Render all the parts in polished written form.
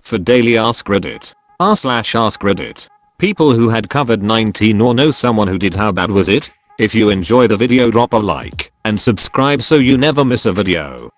for daily Ask Reddit. r/Ask Reddit. People who had COVID-19 or know someone who did. How bad was it? If you enjoy the video, drop a like and subscribe so you never miss a video.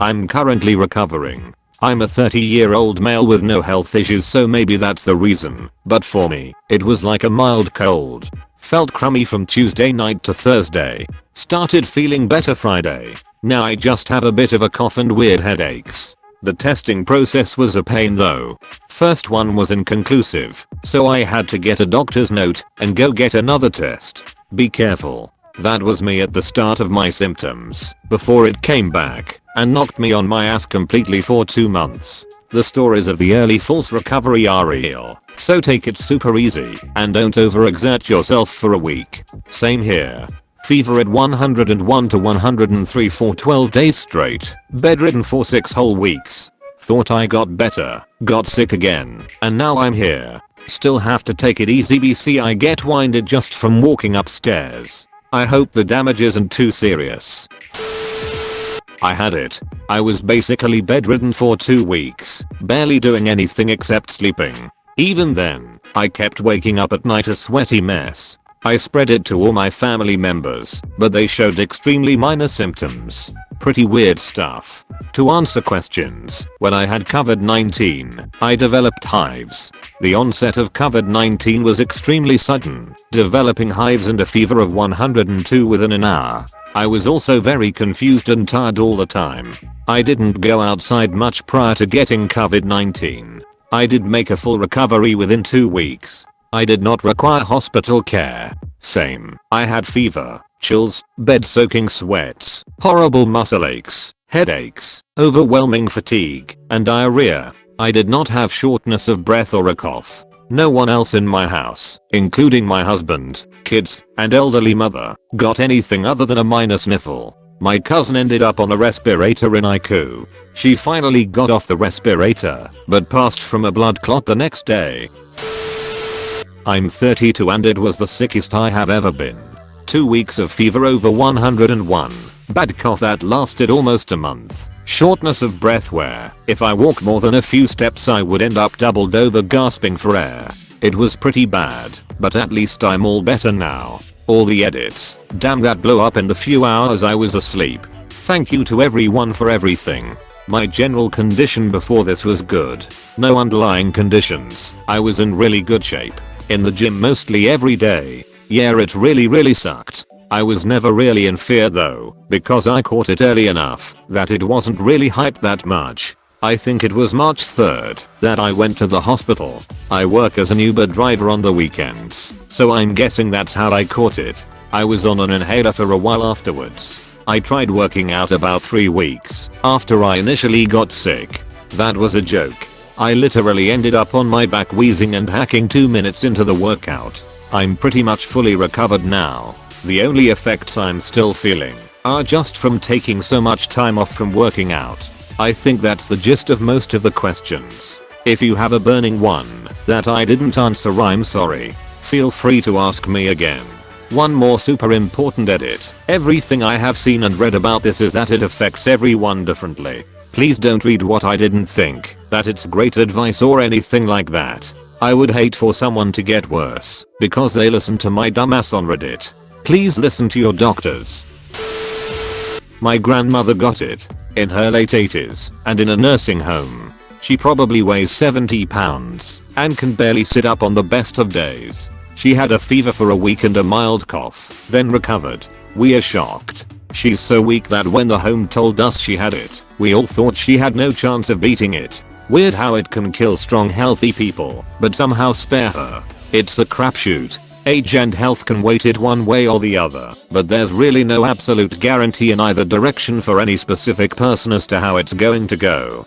I'm currently recovering. I'm a 30-year-old male with no health issues, so maybe that's the reason, but for me, it was like a mild cold. Felt crummy from Tuesday night to Thursday. Started feeling better Friday. Now I just have a bit of a cough and weird headaches. The testing process was a pain though. First one was inconclusive, so I had to get a doctor's note and go get another test. Be careful. That was me at the start of my symptoms, before it came back and knocked me on my ass completely for 2 months. The stories of the early false recovery are real, so take it super easy and don't overexert yourself for a week. Same here. Fever at 101 to 103 for 12 days straight. Bedridden for 6 whole weeks. Thought I got better, got sick again, and now I'm here. Still have to take it easy BC I get winded just from walking upstairs. I hope the damage isn't too serious. I had it. I was basically bedridden for 2 weeks, barely doing anything except sleeping. Even then, I kept waking up at night a sweaty mess. I spread it to all my family members, but they showed extremely minor symptoms. Pretty weird stuff. To answer questions, when I had COVID-19, I developed hives. The onset of COVID-19 was extremely sudden, developing hives and a fever of 102 within an hour. I was also very confused and tired all the time. I didn't go outside much prior to getting COVID-19. I did make a full recovery within 2 weeks. I did not require hospital care. Same. I had fever, chills, bed-soaking sweats, horrible muscle aches, headaches, overwhelming fatigue, and diarrhea. I did not have shortness of breath or a cough. No one else in my house, including my husband, kids, and elderly mother, got anything other than a minor sniffle. My cousin ended up on a respirator in ICU. She finally got off the respirator, but passed from a blood clot the next day. I'm 32 and it was the sickest I have ever been. 2 weeks of fever over 101. Bad cough that lasted almost a month. Shortness of breath where, if I walked more than a few steps I would end up doubled over gasping for air. It was pretty bad, but at least I'm all better now. All the edits, damn that blew up in the few hours I was asleep. Thank you to everyone for everything. My general condition before this was good. No underlying conditions. I was in really good shape. In the gym mostly every day. Yeah, it really sucked. I was never really in fear though, because I caught it early enough that it wasn't really hyped that much. I think it was March 3rd that I went to the hospital. I work as an Uber driver on the weekends, so I'm guessing that's how I caught it. I was on an inhaler for a while afterwards. I tried working out about 3 weeks after I initially got sick. That was a joke. I literally ended up on my back wheezing and hacking 2 minutes into the workout. I'm pretty much fully recovered now. The only effects I'm still feeling are just from taking so much time off from working out. I think that's the gist of most of the questions. If you have a burning one that I didn't answer, I'm sorry. Feel free to ask me again. One more super important edit. Everything I have seen and read about this is that it affects everyone differently. Please don't read what I didn't think that it's great advice or anything like that. I would hate for someone to get worse because they listen to my dumbass on Reddit. Please listen to your doctors. My grandmother got it in her late 80s and in a nursing home. She probably weighs 70 pounds and can barely sit up on the best of days. She had a fever for a week and a mild cough, then recovered. We are shocked. She's so weak that when the home told us she had it, we all thought she had no chance of beating it. Weird how it can kill strong healthy people, but somehow spare her. It's a crapshoot. Age and health can weight it one way or the other, but there's really no absolute guarantee in either direction for any specific person as to how it's going to go.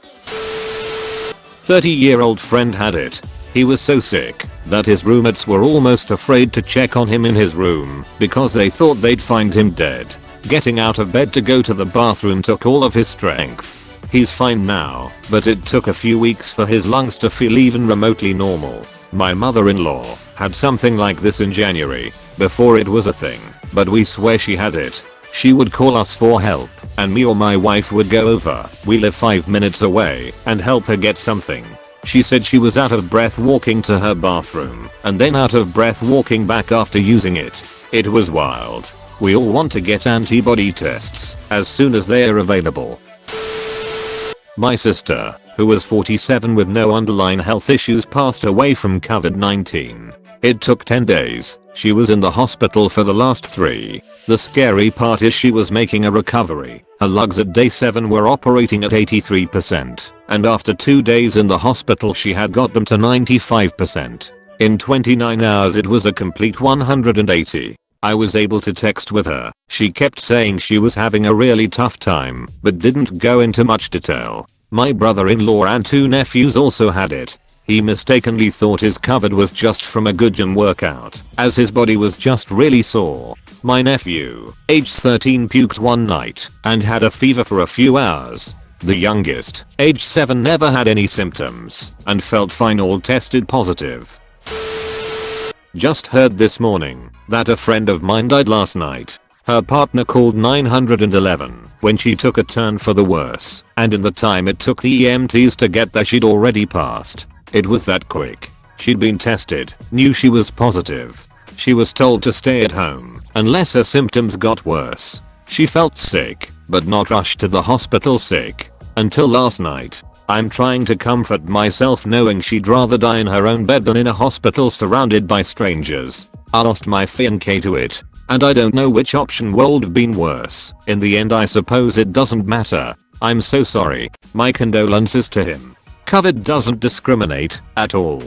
30-year-old friend had it. He was so sick that his roommates were almost afraid to check on him in his room because they thought they'd find him dead. Getting out of bed to go to the bathroom took all of his strength. He's fine now, but it took a few weeks for his lungs to feel even remotely normal. My mother-in-law had something like this in January, before it was a thing, but we swear she had it. She would call us for help, and me or my wife would go over, we live 5 minutes away, and help her get something. She said she was out of breath walking to her bathroom, and then out of breath walking back after using it. It was wild. We all want to get antibody tests as soon as they are available. My sister, who was 47 with no underlying health issues, passed away from COVID-19. It took 10 days. She was in the hospital for the last 3. The scary part is she was making a recovery. Her lungs at day 7 were operating at 83%, and after 2 days in the hospital she had got them to 95%. In 29 hours it was a complete 180. I was able to text with her. She kept saying she was having a really tough time, but didn't go into much detail. My brother-in-law and 2 nephews also had it. He mistakenly thought his COVID was just from a good gym workout, as his body was just really sore. My nephew, age 13, puked one night and had a fever for a few hours. The youngest, age 7, never had any symptoms and felt fine, all tested positive. Just heard this morning that a friend of mine died last night. Her partner called 911 when she took a turn for the worse, and in the time it took the EMTs to get there she'd already passed. It was that quick. She'd been tested, knew she was positive. She was told to stay at home unless her symptoms got worse. She felt sick, but not rushed to the hospital sick until last night. I'm trying to comfort myself knowing she'd rather die in her own bed than in a hospital surrounded by strangers. I lost my fiancé to it, and I don't know which option would have been worse. In the end I suppose it doesn't matter. I'm so sorry. My condolences to him. COVID doesn't discriminate at all.